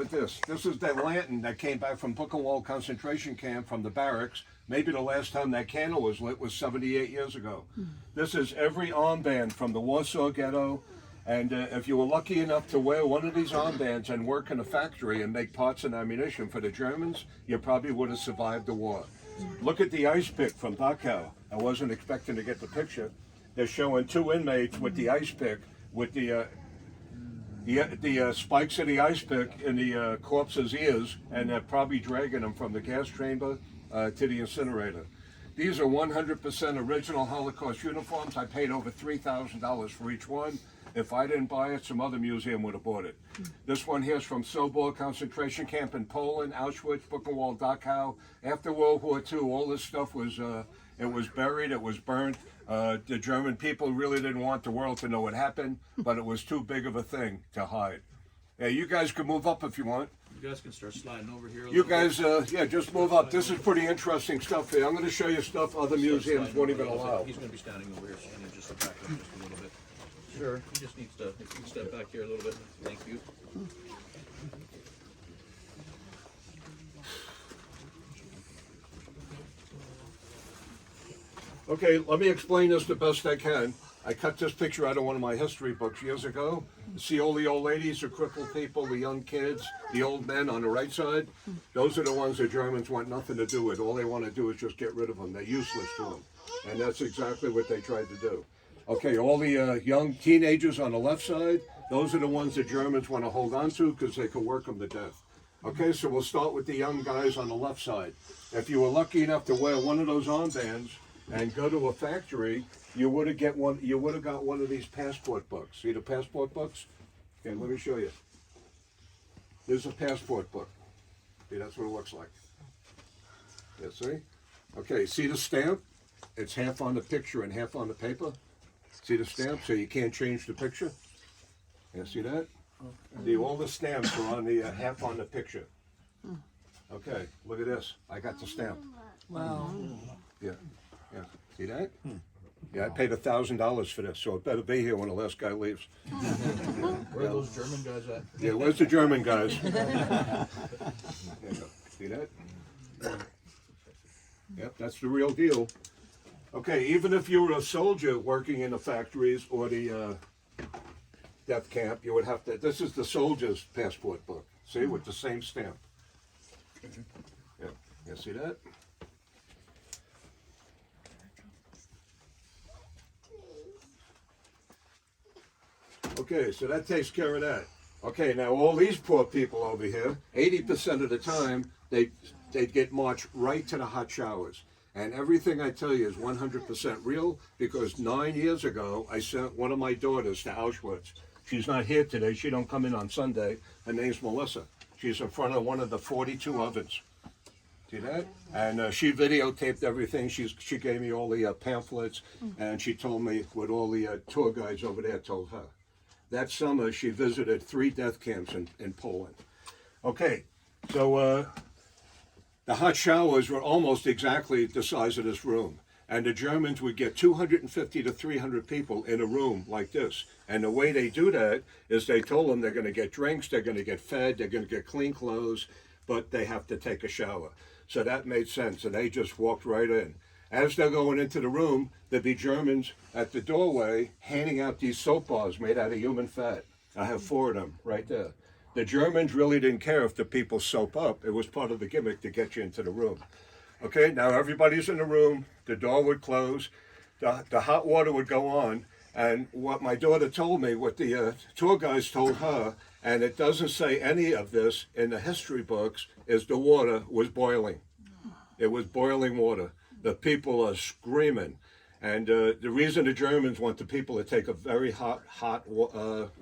With this is that lantern that came back from Buchenwald concentration camp from the barracks. Maybe the last time that candle was lit was 78 years ago. This is every armband from the Warsaw Ghetto. And if you were lucky enough to wear one of these armbands and work in a factory and make parts and ammunition for the Germans, you probably would have survived the war. Look at the ice pick from Dachau. I wasn't expecting to get the picture. They're showing two inmates with the ice pick, with the spikes of the ice pick in the corpse's ears, and they're probably dragging them from the gas chamber to the incinerator. These are 100% original Holocaust uniforms. I paid over $3,000 for each one. If I didn't buy it, some other museum would have bought it. This one here is from Sobor concentration camp in Poland, Auschwitz, Buchenwald, Dachau. After World War II, all this stuff was it was buried, it was burnt. The German people really didn't want the world to know what happened, but it was too big of a thing to hide. Yeah, you guys can move up if you want. You guys can start sliding over here. You guys, yeah, just move up. This is pretty interesting stuff here. I'm going to show you stuff other museums won't even allow. He's going to be standing over here, so I'm going to just back up just a little bit. Sure. He just needs to, if you can step back here a little bit. Thank you. Okay, let me explain this the best I can. I cut this picture out of one of my history books years ago. See all the old ladies, the crippled people, the young kids, the old men on the right side? Those are the ones the Germans want nothing to do with. All they want to do is just get rid of them. They're useless to them. And that's exactly what they tried to do. Okay, all the young teenagers on the left side, those are the ones the Germans want to hold on to because they could work them to death. Okay, so we'll start with the young guys on the left side. If you were lucky enough to wear one of those armbands and go to a factory, you would have got one of these passport books. See the passport books? Okay, let me show you. There's a passport book. See, that's what it looks like. Yeah, see? Okay, see the stamp? It's half on the picture and half on the paper. See the stamp? So you can't change the picture. Yeah, see that? See, all the stamps are on the half on the picture. Okay, look at this. I got the stamp. Wow. Yeah, yeah. See that? Yeah, I paid $1,000 for this, so it better be here when the last guy leaves. Where are those German guys at? Yeah, where's the German guys? There you go. See that? Yep, that's the real deal. Okay, even if you were a soldier working in the factories or the death camp, you would have to, this is the soldier's passport book, see, with the same stamp. Yep, you see that? Okay, so that takes care of that. Okay, now all these poor people over here, 80% of the time, they'd get marched right to the hot showers. And everything I tell you is 100% real, because 9 years ago, I sent one of my daughters to Auschwitz. She's not here today. She don't come in on Sunday. Her name's Melissa. She's in front of one of the 42 ovens. See that? And she videotaped everything. She gave me all the pamphlets, and she told me what all the tour guides over there told her. That summer, she visited 3 death camps in Poland. Okay, so the hot showers were almost exactly the size of this room. And the Germans would get 250 to 300 people in a room like this. And the way they do that is they told them they're going to get drinks, they're going to get fed, they're going to get clean clothes, but they have to take a shower. So that made sense, and they just walked right in. As they're going into the room, there'd be Germans at the doorway handing out these soap bars made out of human fat. I have 4 of them right there. The Germans really didn't care if the people soap up. It was part of the gimmick to get you into the room. Okay, now everybody's in the room. The door would close. The hot water would go on. And what my daughter told me, what the tour guides told her, and it doesn't say any of this in the history books, is the water was boiling. It was boiling water. The people are screaming. And the reason the Germans want the people to take a very hot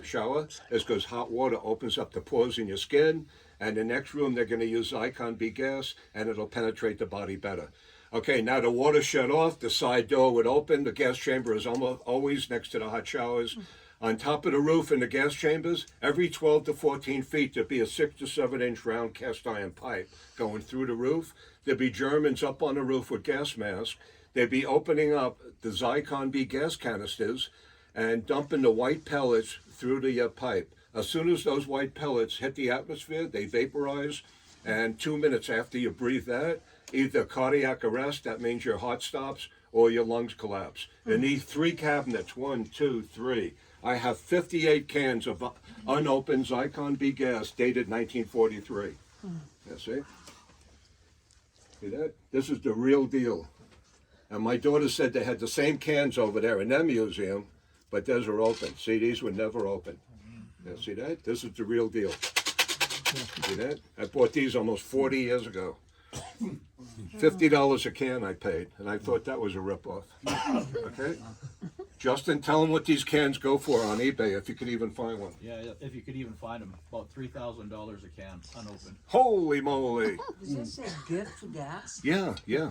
shower is because hot water opens up the pores in your skin. And the next room, they're going to use Zyklon B gas, and it'll penetrate the body better. Okay, now the water shut off, the side door would open. The gas chamber is almost always next to the hot showers. On top of the roof in the gas chambers, every 12 to 14 feet, there'd be a 6 to 7 inch round cast iron pipe going through the roof. There'd be Germans up on the roof with gas masks. They'd be opening up the Zyklon B gas canisters and dumping the white pellets through the pipe. As soon as those white pellets hit the atmosphere, they vaporize, and 2 minutes after you breathe that, either cardiac arrest, that means your heart stops, or your lungs collapse. In these 3 cabinets, 1, 2, 3, I have 58 cans of unopened Zyklon B gas dated 1943. You see? See that? This is the real deal. And my daughter said they had the same cans over there in their museum, but those are open. See, these were never open. You see that? This is the real deal. See that? I bought these almost 40 years ago. $50 a can I paid, and I thought that was a ripoff. Okay? Justin, tell them what these cans go for on eBay, if you could even find one. Yeah, if you could even find them, about $3,000 a can, unopened. Holy moly! Does this say gift gas? Yeah, yeah.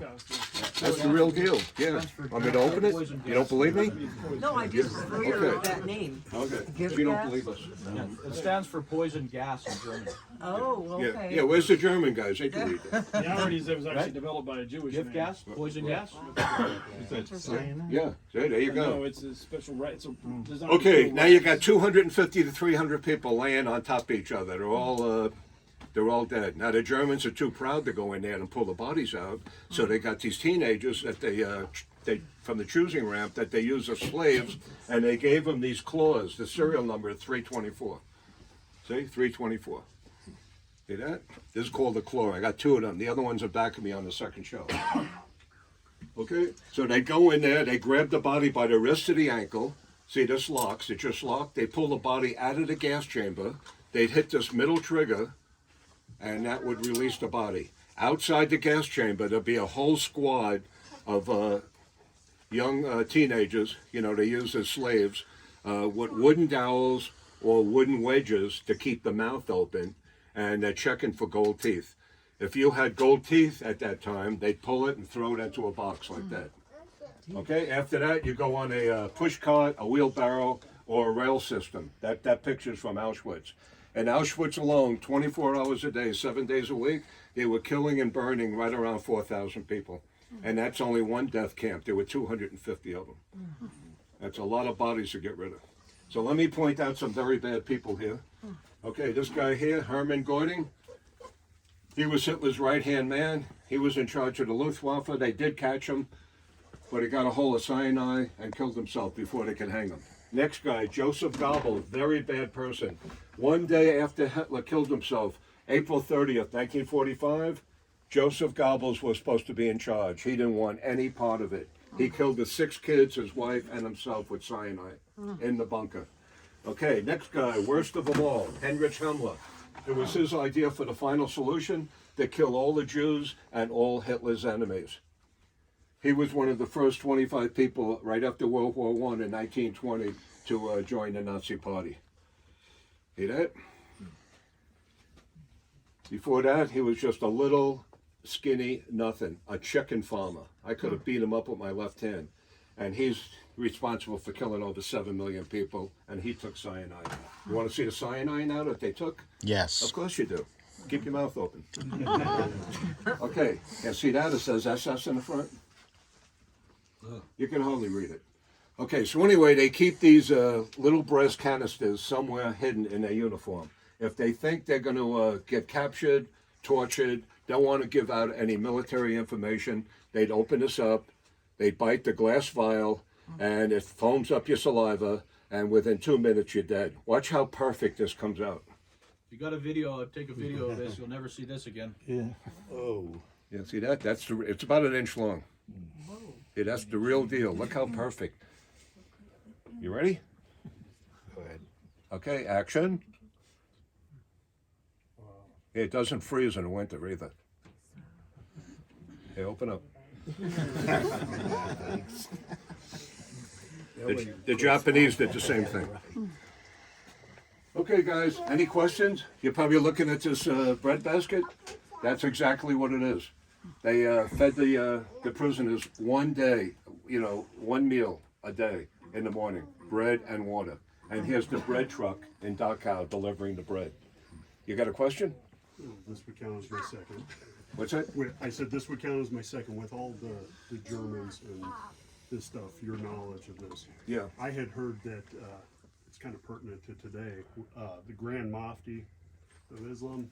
That's the real deal. Yeah. Want me to open it? You don't believe me? No, I just heard Okay. that name. Okay. Gift If you don't gas? believe us. Yeah, it stands for poison gas in German. Oh, Yeah, okay. yeah. Where's the German guys? They can read that. The irony is it was actually Right? developed by a Jewish Gift man. gas, poison gas. Yeah. See, there you No, go. it's a special right. It's a designed Okay, to now you got 250 to 300 people laying on top of each other. They're all dead. Now the Germans are too proud to go in there and pull the bodies out, so they got these teenagers that they from the choosing ramp that they use as slaves, and they gave them these claws. The serial number is 324. See, 324. See that? This is called the claw. I got 2 of them. The other ones are back of me on the second shelf. Okay, so they go in there, they grab the body by the wrist to the ankle. See, this locks, it just locked. They pull the body out of the gas chamber. They'd hit this middle trigger, and that would release the body. Outside the gas chamber, there'd be a whole squad of young teenagers, you know, they use as slaves, with wooden dowels or wooden wedges to keep the mouth open, and they're checking for gold teeth. If you had gold teeth at that time, they'd pull it and throw it into a box like that. Okay, after that, you go on a push cart, a wheelbarrow, or a rail system. That picture's from Auschwitz. In Auschwitz alone, 24 hours a day, 7 days a week, they were killing and burning right around 4,000 people. And that's only one death camp. There were 250 of them. That's a lot of bodies to get rid of. So let me point out some very bad people here. Okay, this guy here, Hermann Göring, he was Hitler's right-hand man. He was in charge of the Luftwaffe. They did catch him, but he got a hold of cyanide and killed himself before they could hang him. Next guy, Joseph Goebbels, very bad person. One day after Hitler killed himself, April 30th, 1945, Joseph Goebbels was supposed to be in charge. He didn't want any part of it. He killed the 6 kids, his wife, and himself with cyanide in the bunker. Okay, next guy, worst of them all, Heinrich Himmler. It was his idea for the final solution to kill all the Jews and all Hitler's enemies. He was one of the first 25 people right after World War I in 1920 to join the Nazi Party. See that? Before that, he was just a little skinny nothing, a chicken farmer. I could have beat him up with my left hand. And he's responsible for killing over 7 million people, and he took cyanide. You want to see the cyanide now that they took? Yes. Of course you do. Keep your mouth open. Okay, and see that? It says SS in the front. You can hardly read it. Okay, so anyway, they keep these little brass canisters somewhere hidden in their uniform. If they think they're going to get captured, tortured, don't want to give out any military information, they'd open this up, they'd bite the glass vial, and it foams up your saliva, and within 2 minutes you're dead. Watch how perfect this comes out. If you got a video, take a video of this. You'll never see this again. Yeah, see that? It's about an inch long. Yeah, that's the real deal. Look how perfect. You ready? Go ahead. Okay, action. Yeah, it doesn't freeze in the winter either. Hey, open up. The Japanese did the same thing. Okay, guys, any questions? You're probably looking at this bread basket. That's exactly what it is. They fed the prisoners one day, one meal a day in the morning, bread and water. And here's the bread truck in Dachau delivering the bread. You got a question? This would count as my second. What's that? I said this would count as my second with all the Germans and this stuff, your knowledge of this. Yeah. I had heard that it's kind of pertinent to today. The Grand Mufti of Islam